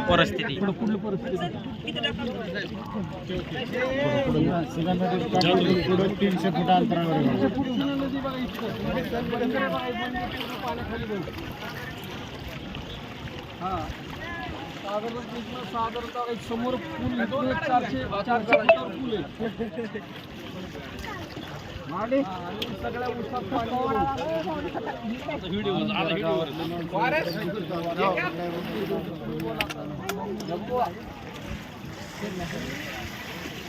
परिस्थिती 300 फूट अंतरावर साधारणतः समोर पूल 400 फुटावर पूल आहे आणि सगळ्या उसात पाणी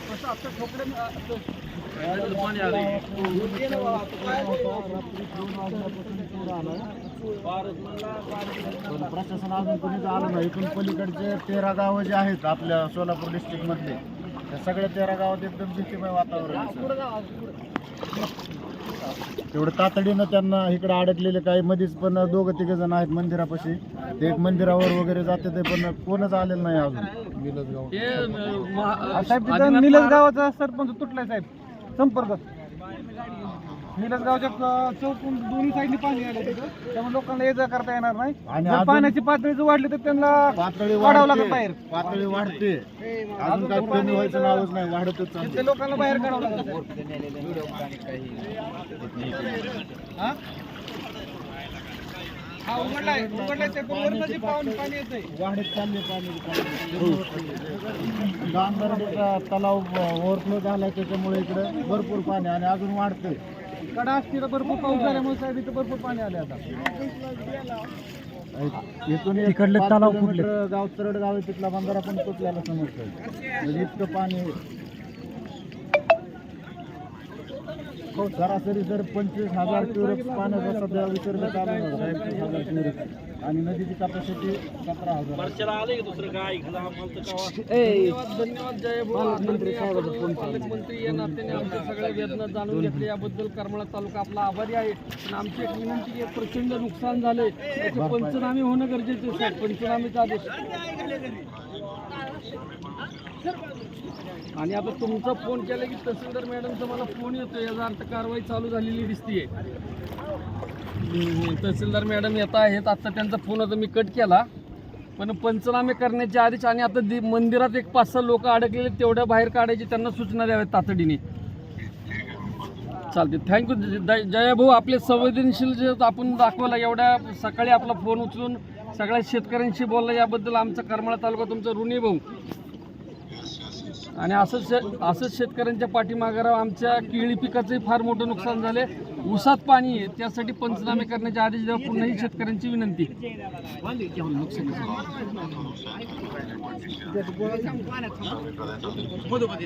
कसं आता ठोकडे पाणी आलं प्रशासन अजून कोणीच आलं नाही. इथून पलीकडचे 13 गावं जे आहेत आपल्या सोलापूर डिस्ट्रिक्ट मधले त्या सगळ्या 13 गावात एकदम भीतीमय वातावरण आहे. तेवढं तातडीनं त्यांना इकडे अडकलेले काही मध्येच पण 2-3 जण आहेत मंदिरापाशी. ते एक मंदिरावर वगैरे जाते ते पण कोणच आलेलं नाही अजून. निलज गावाचा सरपंच तुटलाय साहेब संपर्क. निलज गावच्या चौकून दोन्ही साईडनी पाणी आले तिथं, त्यामुळे लोकांना ये जा करता येणार नाही. आणि जर पाण्याची पातळी जर वाढली तर त्यांना पातळी काढावं लागेल बाहेर. पातळी वाढते अजून काही कमी व्हायचं नावच नाही, वाढतच चालते. ते लोकांना बाहेर काढावं लागेल. हा उघडलाय ते पण वरनं जे पाणी येतंय वाढत चालले पाणी. गांधर्डीचा तलाव ओव्हरफ्लो झालाय त्याच्यामुळे इकडे भरपूर पाणी आणि अजून वाढते. कडा असतील भरपूर पाऊस झाल्यामुळे साहेब इथं भरपूर पाणी आले आता. इथून इकडले तलाव कुठले गाव तरड गाव आहे तिथला बंधारा पण तुटल्याला समजतोय. म्हणजे इतकं पाणी सरासरी जर 25,000 क्युसेक्स पाण्याचा सध्या विसर्ग चालू आहे. 25,000 क्युसेक्स आणि नदीची कॅपॅसिटी 17,000. धन्यवाद जय पालकमंत्री या नात्याने आमच्या सगळ्या वेदना जाणून घेतल्या याबद्दल करमाळा तालुका आपला आभारी आहे. पण आमची एक विनंती की प्रचंड नुकसान झाले त्याचे पंचनामे होणं गरजेचे आहे. पंचनामेचा आदेश आणि आता तुमचा फोन केला की तहसीलदार मॅडमचा मला फोन येतो, याचा अर्थ कारवाई चालू झालेली दिसतीये. तहसीलदार मॅडम येत आहेत, आता त्यांचा फोन आता मी कट केला. पण पंचनामे करण्याच्या आधीच आणि आता मंदिरात एक 5-6 लोक अडकलेले तेवढ्या बाहेर काढायची त्यांना सूचना द्याव्यात तातडीने. चालते, थँक्यू जय भाऊ. आपले संवेदनशील जे आपण दाखवला एवढ्या सकाळी आपला फोन उचलून सगळ्या शेतकऱ्यांशी बोलला याबद्दल आमचा करमाळा तालुका तुमचा ऋणी भाऊ. आणि असंच शेतकऱ्यांच्या पाठीमागे आमच्या केळी पिकाचंही फार मोठं नुकसान झाले. ऊसात पाणी आहे त्यासाठी पंचनामे करण्याच्या आदेश द्यावा पुन्हाही शेतकऱ्यांची विनंती.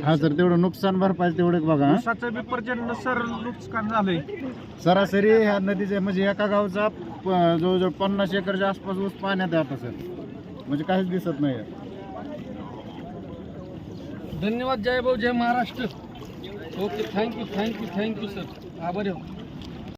हा सर, तेवढं नुकसान भरपाई तेवढं बघा. ऊसाचं बी प्रचंड सर नुकसान झालंय. सरासरी ह्या नदीचे म्हणजे एका गावचा जवळजवळ 50 एकरच्या आसपास ऊस पाण्यात आहे आता सर. म्हणजे काहीच दिसत नाही. धन्यवाद जय भाऊ, जय महाराष्ट्र. ओके, थँक्यू सर, आभारी आहोत.